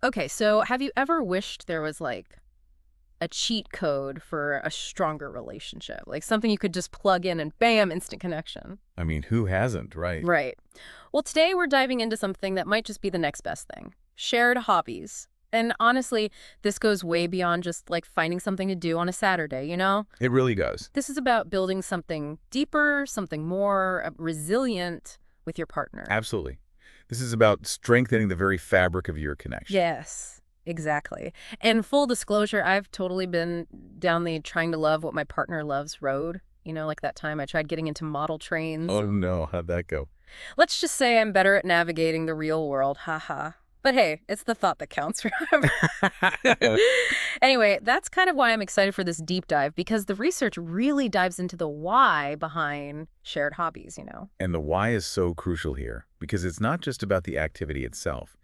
Okay, so have you ever wished there was like a cheat code for a stronger relationship? Like something you could just plug in and bam, instant connection. I mean, who hasn't, right? Right. Well, today we're diving into something that might just be the next best thing. Shared hobbies. And honestly, this goes way beyond just like finding something to do on a Saturday, you know? It really does. This is about building something deeper, something more resilient with your partner. Absolutely. This is about strengthening the very fabric of your connection. Yes, exactly. And full disclosure, I've totally been down the trying to love what my partner loves road. You know, like that time I tried getting into model trains. Oh no, how'd that go? Let's just say I'm better at navigating the real world, haha. But hey, it's the thought that counts, remember? Anyway, that's kind of why I'm excited for this deep dive, because the research really dives into the why behind shared hobbies, you know? And the why is so crucial here because it's not just about the activity itself.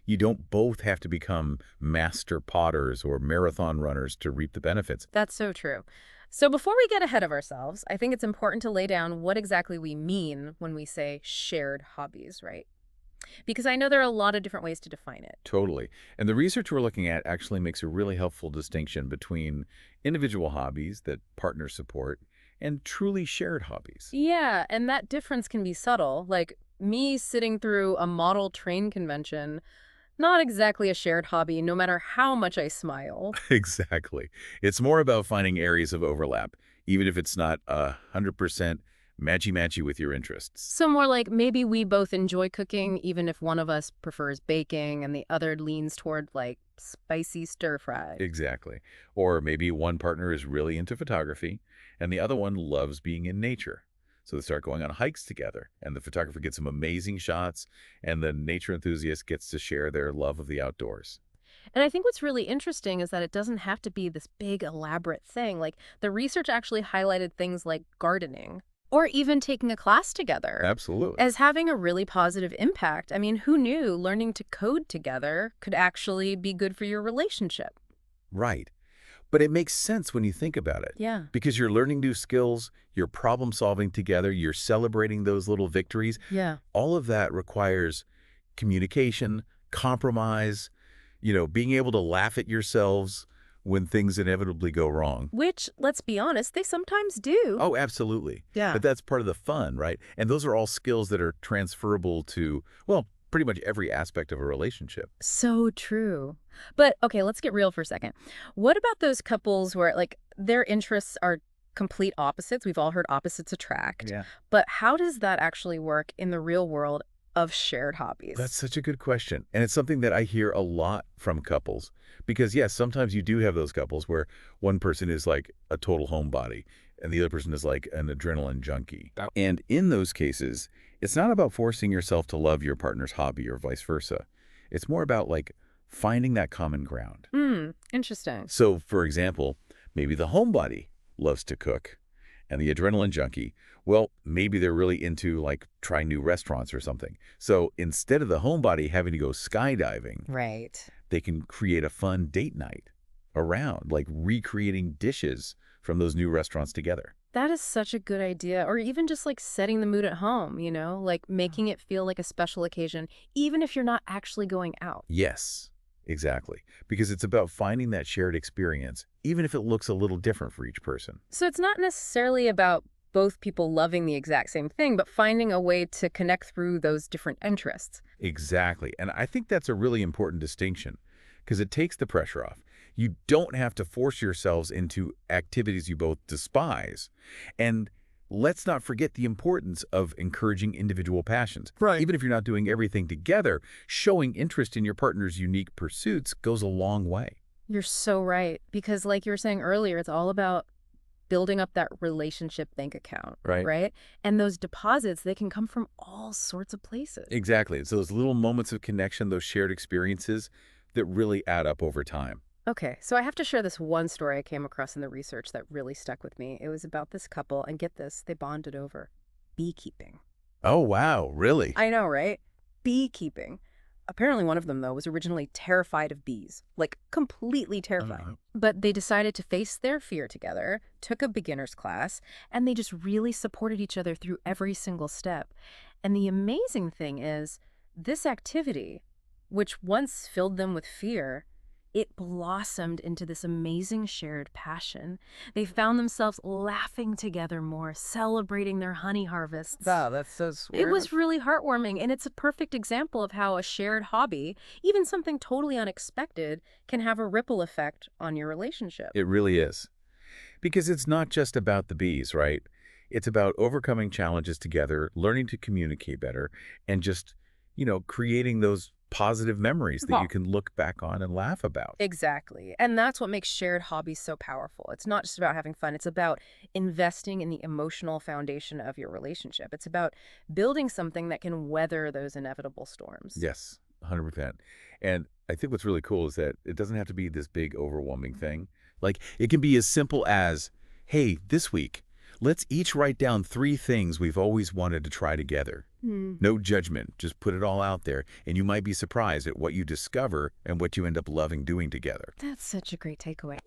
You don't both have to become master potters or marathon runners to reap the benefits. That's so true. So before we get ahead of ourselves, I think it's important to lay down what exactly we mean when we say shared hobbies, right? Because I know there are a lot of different ways to define it. Totally. And the research we're looking at actually makes a really helpful distinction between individual hobbies that partners support and truly shared hobbies. Yeah, and that difference can be subtle, like me sitting through a model train convention, not exactly a shared hobby, no matter how much I smile. Exactly. It's more about finding areas of overlap, even if it's not 100% matchy-matchy with your interests. So more like maybe we both enjoy cooking, even if one of us prefers baking and the other leans toward like spicy stir fry. Exactly. Or maybe one partner is really into photography and the other one loves being in nature. So they start going on hikes together and the photographer gets some amazing shots and the nature enthusiast gets to share their love of the outdoors. And I think what's really interesting is that it doesn't have to be this big, elaborate thing. Like the research actually highlighted things like gardening or even taking a class together Absolutely. as having a really positive impact. I mean, who knew learning to code together could actually be good for your relationship? Right. But it makes sense when you think about it Yeah. because you're learning new skills, you're problem solving together, you're celebrating those little victories. Yeah. All of that requires communication, compromise, being able to laugh at yourselves when things inevitably go wrong. Which, let's be honest, they sometimes do. Oh, absolutely. Yeah. But that's part of the fun, right? And those are all skills that are transferable to, well, pretty much every aspect of a relationship. So true. But okay, let's get real for a second. What about those couples where like their interests are complete opposites? We've all heard opposites attract. Yeah. But how does that actually work in the real world of shared That's hobbies? such a good question. And it's something that I hear a lot from couples. Because, yes, sometimes you do have those couples where one person is like a total homebody and the other person is like an adrenaline junkie. And in those cases, it's not about forcing yourself to love your partner's hobby or vice versa. It's more about like finding that common ground. Hmm, interesting. So, for example, maybe the homebody loves to cook and the adrenaline junkie, well, maybe they're really into like trying new restaurants or something. So instead of the homebody having to go skydiving, Right. they can create a fun date night around, like recreating dishes from those new restaurants together. That is such a good idea. Or even just like setting the mood at home, you know, like making it feel like a special occasion, even if you're not actually going out. Yes, exactly. Because it's about finding that shared experience, even if it looks a little different for each person. So it's not necessarily about both people loving the exact same thing, but finding a way to connect through those different interests. Exactly. And I think that's a really important distinction because it takes the pressure off. You don't have to force yourselves into activities you both despise. And let's not forget the importance of encouraging individual passions. Right. Even if you're not doing everything together, showing interest in your partner's unique pursuits goes a long way. You're so right. Because, like you were saying earlier, it's all about building up that relationship bank account, Right. right? And those deposits, they can come from all sorts of places. Exactly. It's those little moments of connection, those shared experiences that really add up over time. Okay, so I have to share this one story I came across in the research that really stuck with me. It was about this couple, and get this, they bonded over beekeeping. Oh, wow. Really? I know, right? Beekeeping. Apparently, one of them, though, was originally terrified of bees, like completely terrified. But they decided to face their fear together, took a beginner's class, and they just really supported each other through every single step. And the amazing thing is, this activity which once filled them with fear, it blossomed into this amazing shared passion. They found themselves laughing together more, celebrating their honey harvests. Wow, that's so It sweet. was really heartwarming, and it's a perfect example of how a shared hobby, even something totally unexpected, can have a ripple effect on your relationship. It really is. Because it's not just about the bees, right? It's about overcoming challenges together, learning to communicate better, and just, creating those positive memories that you can look back on and laugh about. Exactly. And that's what makes shared hobbies so powerful. It's not just about having fun, it's about investing in the emotional foundation of your relationship. It's about building something that can weather those inevitable storms. Yes, 100%. And I think what's really cool is that it doesn't have to be this big, overwhelming thing. Like, it can be as simple as, hey, this week, let's each write down 3 things we've always wanted to try together. Hmm. No judgment, just put it all out there, and you might be surprised at what you discover and what you end up loving doing together. That's such a great takeaway.